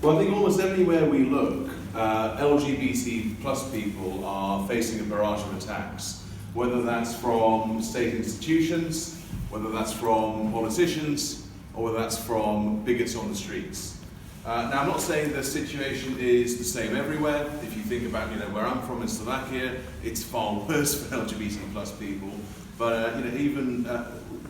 Well, I think almost everywhere we look, LGBT plus people are facing a barrage of attacks, whether that's from state institutions, whether that's from politicians, or whether that's from bigots on the streets. Now, I'm not saying the situation is the same everywhere. If you think about, where I'm from in Slovakia, it's far worse for LGBT plus people. But even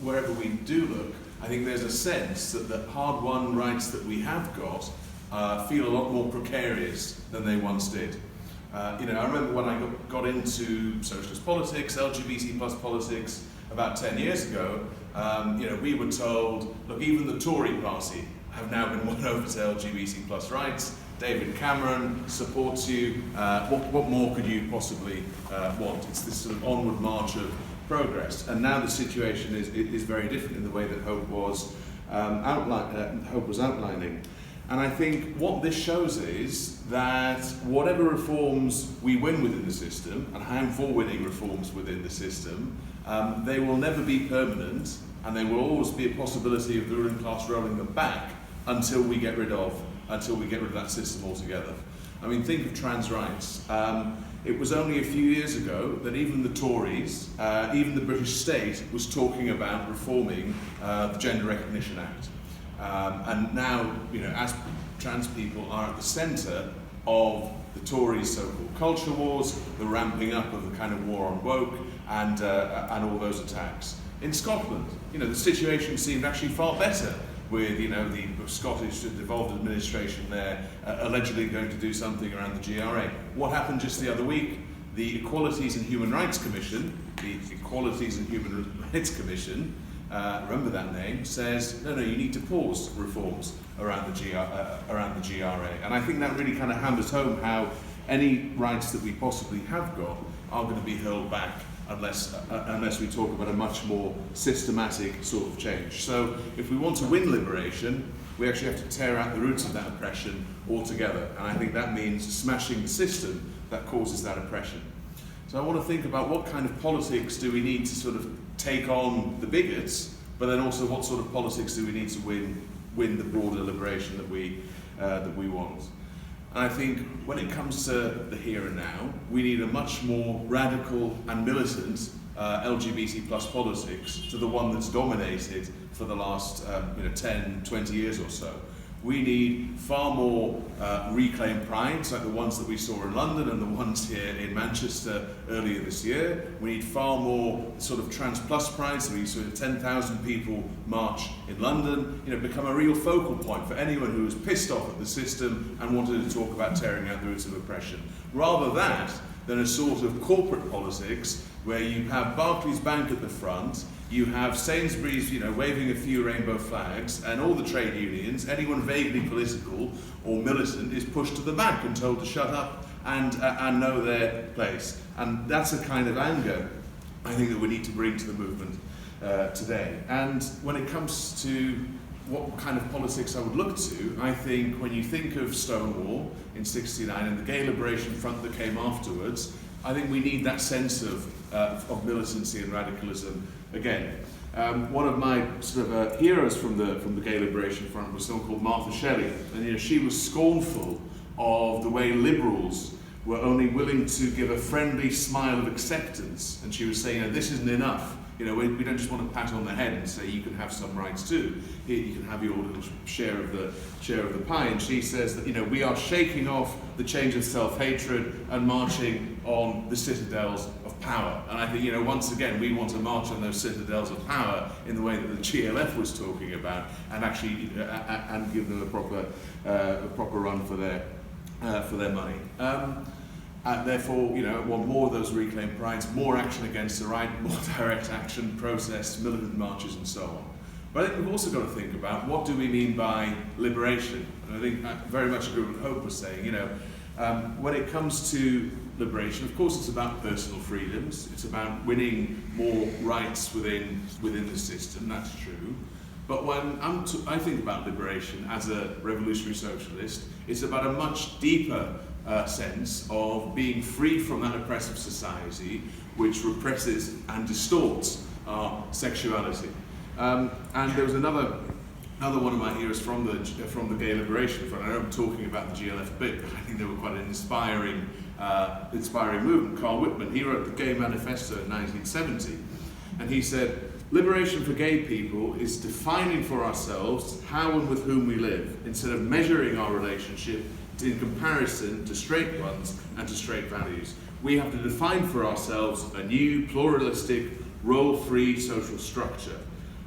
wherever we do look, I think there's a sense that the hard-won rights that we have got feel a lot more precarious than they once did. I remember when I got into socialist politics, LGBT plus politics, about 10 years ago, we were told, look, even the Tory party have now been won over to LGBT plus rights. David Cameron supports you. What more could you possibly want? It's this sort of onward march of progress. And now the situation is very different in the way that Hope was outlining. And I think what this shows is that whatever reforms we win within the system, and I am for winning reforms within the system, they will never be permanent, and there will always be a possibility of the ruling class rolling them back until we get rid of that system altogether. I mean, think of trans rights. It was only a few years ago that even the Tories, even the British state, was talking about reforming the Gender Recognition Act. And now, as trans people are at the centre of the Tories' so-called culture wars, the ramping up of the kind of war on woke, and all those attacks. In Scotland, the situation seemed actually far better, with the Scottish devolved administration there allegedly going to do something around the GRA. What happened just the other week? The Equalities and Human Rights Commission, remember that name, says, no, you need to pause reforms around the GRA. And I think that really kind of hammers home how any rights that we possibly have got are going to be hurled back unless we talk about a much more systematic sort of change. So if we want to win liberation, we actually have to tear out the roots of that oppression altogether. And I think that means smashing the system that causes that oppression. So I want to think about what kind of politics do we need to sort of take on the bigots, but then also what sort of politics do we need to win the broader liberation that we want. And I think when it comes to the here and now, we need a much more radical and militant LGBT plus politics to the one that's dominated for the last 10, 20 years or so. We need far more reclaimed prides, like the ones that we saw in London and the ones here in Manchester earlier this year. We need far more sort of trans plus prides. We saw 10,000 people march in London, become a real focal point for anyone who was pissed off at the system and wanted to talk about tearing out the roots of oppression. Rather that than a sort of corporate politics where you have Barclays Bank at the front, you have Sainsbury's, waving a few rainbow flags, and all the trade unions, anyone vaguely political or militant, is pushed to the back and told to shut up and know their place. And that's a kind of anger, I think, that we need to bring to the movement today. And when it comes to what kind of politics I would look to, I think when you think of Stonewall in '69 and the Gay Liberation Front that came afterwards, I think we need that sense of militancy and radicalism again. One of my sort of heroes from the Gay Liberation Front was someone called Martha Shelley, and she was scornful of the way liberals were only willing to give a friendly smile of acceptance, and she was saying, this isn't enough. We don't just want to pat on the head and say you can have some rights too. Here you can have your little share of the pie. And she says that we are shaking off the chains of self-hatred and marching on the citadels of power. And I think once again we want to march on those citadels of power in the way that the GLF was talking about, and actually and give them a proper run for their money. And therefore, want more of those reclaimed prides, more action against the right, more direct action, protests, militant marches, and so on. But I think we've also got to think about what do we mean by liberation. And I think I very much agree with what Hope was saying. When it comes to liberation, of course, it's about personal freedoms. It's about winning more rights within the system. That's true. But when I think about liberation as a revolutionary socialist, it's about a much deeper sense of being free from that oppressive society which represses and distorts our sexuality. And there was another Another one of my heroes from the Gay Liberation Front. I know I'm talking about the GLF a bit, but I think they were quite an inspiring movement. Carl Whitman, he wrote the Gay Manifesto in 1970, and he said, "Liberation for gay people is defining for ourselves how and with whom we live, instead of measuring our relationship in comparison to straight ones and to straight values. We have to define for ourselves a new, pluralistic, role-free social structure."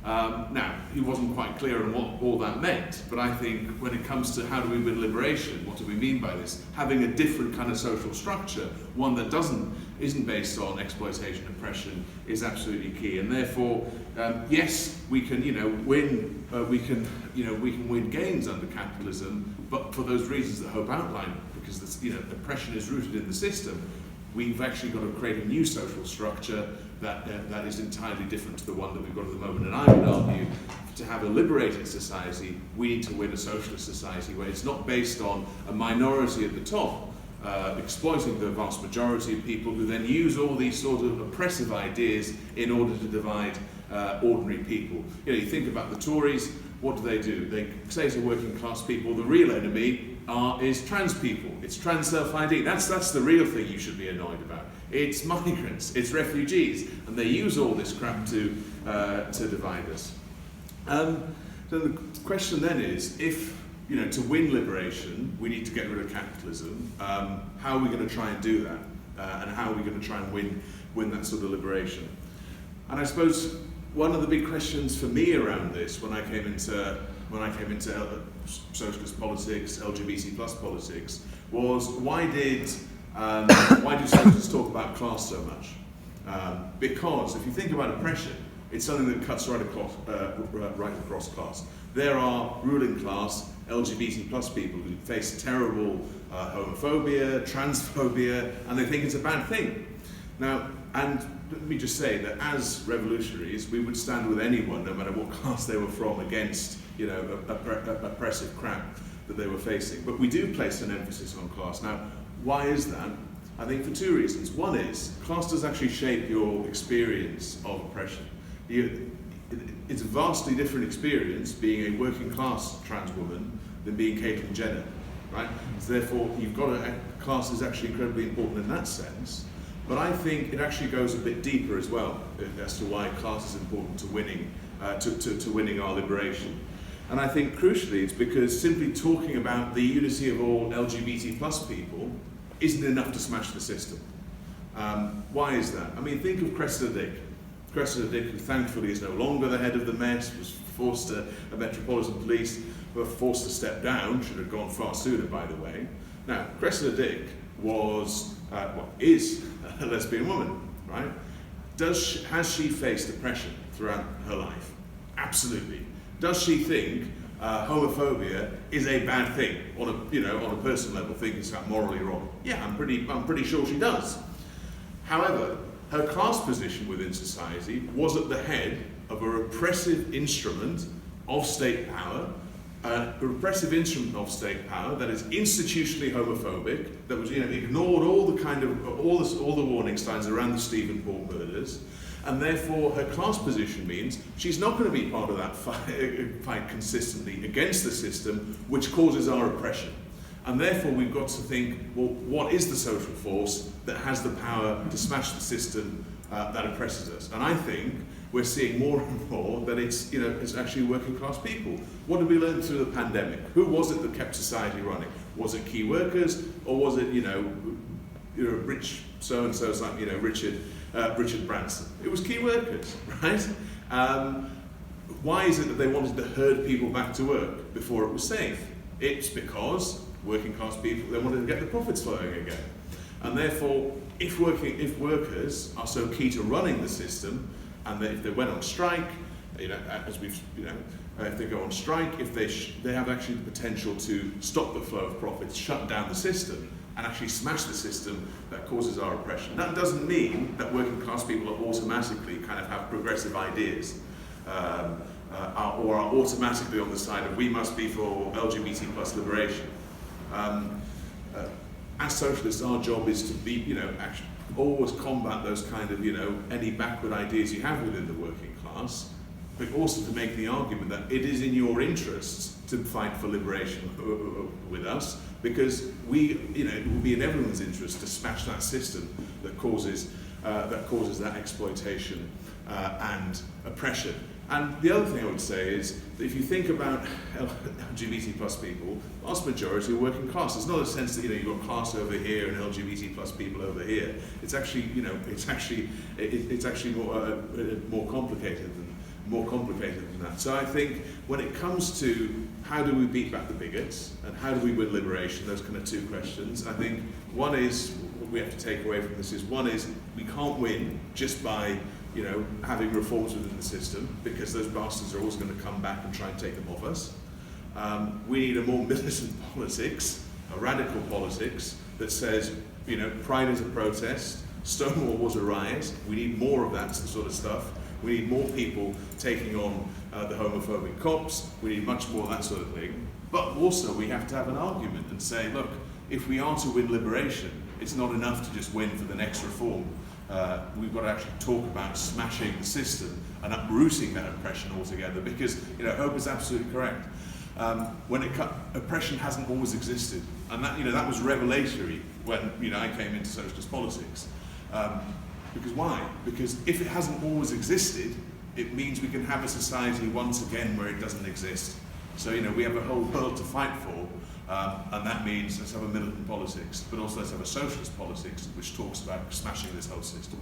Now, he wasn't quite clear on what all that meant, but I think when it comes to how do we win liberation, what do we mean by this? Having a different kind of social structure, one that isn't based on exploitation and oppression, is absolutely key. And therefore, yes, we can, win. We can win gains under capitalism, but for those reasons that Hope outlined, because oppression is rooted in the system. We've actually got to create a new social structure that is entirely different to the one that we've got at the moment. And I would argue, to have a liberated society, we need to win a socialist society where it's not based on a minority at the top exploiting the vast majority of people, who then use all these sort of oppressive ideas in order to divide ordinary people. You think about the Tories. What do? They say to working class people, the real enemy is trans people. It's trans self-ID. That's the real thing you should be annoyed about. It's migrants, it's refugees, and they use all this crap to divide us. So the question then is, if to win liberation, we need to get rid of capitalism. How are we going to try and do that? And how are we going to try and win that sort of liberation? And I suppose one of the big questions for me around this, when I came into socialist politics, LGBT plus politics, was why do socialists talk about class so much? Because if you think about oppression, it's something that cuts right across class. There are ruling class LGBT plus people who face terrible homophobia, transphobia, and they think it's a bad thing. Now, and let me just say that as revolutionaries, we would stand with anyone, no matter what class they were from, against oppressive crap that they were facing. But we do place an emphasis on class. Now, why is that? I think for two reasons. One is, class does actually shape your experience of oppression. It's a vastly different experience being a working class trans woman than being Caitlyn Jenner, right? So therefore, class is actually incredibly important in that sense. But I think it actually goes a bit deeper as well as to why class is important to winning our liberation. And I think crucially it's because simply talking about the unity of all LGBT plus people isn't enough to smash the system. Why is that? I mean, think of Cressida Dick. Cressida Dick, who thankfully is no longer the head of the Met, was forced to, a Metropolitan Police were forced to step down, should have gone far sooner, by the way. Now, Cressida Dick is a lesbian woman, right? Has she faced oppression throughout her life? Absolutely. Does she think homophobia is a bad thing on a personal level, thinking it's morally wrong? Yeah, I'm pretty sure she does. However, her class position within society was at the head of a repressive instrument of state power, that is institutionally homophobic, that was ignored all the warning signs around the Stephenport murders, and therefore her class position means she's not going to be part of that fight consistently against the system, which causes our oppression. And therefore we've got to think, well, what is the social force that has the power to smash the system that oppresses us? And I think we're seeing more and more that it's actually working class people. What did we learn through the pandemic? Who was it that kept society running? Was it key workers, or was it rich so-and-so's like Richard Branson? It was key workers, right? Why is it that they wanted to herd people back to work before it was safe? It's because working class people, they wanted to get the profits flowing again. And therefore, if workers are so key to running the system, and if they went on strike, if they go on strike, if they have actually the potential to stop the flow of profits, shut down the system, and actually smash the system that causes our oppression. That doesn't mean that working class people are automatically have progressive ideas, or are automatically on the side of we must be for LGBT plus liberation. As socialists, our job is to be, actually always combat those any backward ideas you have within the working class, but also to make the argument that it is in your interests to fight for liberation with us, because it will be in everyone's interest to smash that system that causes that exploitation and oppression. And the other thing I would say is that if you think about LGBT plus people, the vast majority are working class. It's not a sense that you've got class over here and LGBT plus people over here. It's actually it's actually more complicated than that. So I think when it comes to how do we beat back the bigots and how do we win liberation, those kind of two questions, I think one is, what we have to take away from this is, one is we can't win just by having reforms within the system, because those bastards are always going to come back and try and take them off us. We need a more militant politics, a radical politics that says, pride is a protest, Stonewall was a riot. We need more of that sort of stuff. We need more people taking on the homophobic cops. We need much more of that sort of thing. But also we have to have an argument and say, look, if we are to win liberation, it's not enough to just win for the next reform. We've got to actually talk about smashing the system and uprooting that oppression altogether, because Hope is absolutely correct. Oppression hasn't always existed, and that was revelatory when I came into socialist politics. Because why? Because if it hasn't always existed, it means we can have a society once again where it doesn't exist. So we have a whole world to fight for. And that means let's have a militant politics, but also let's have a socialist politics which talks about smashing this whole system.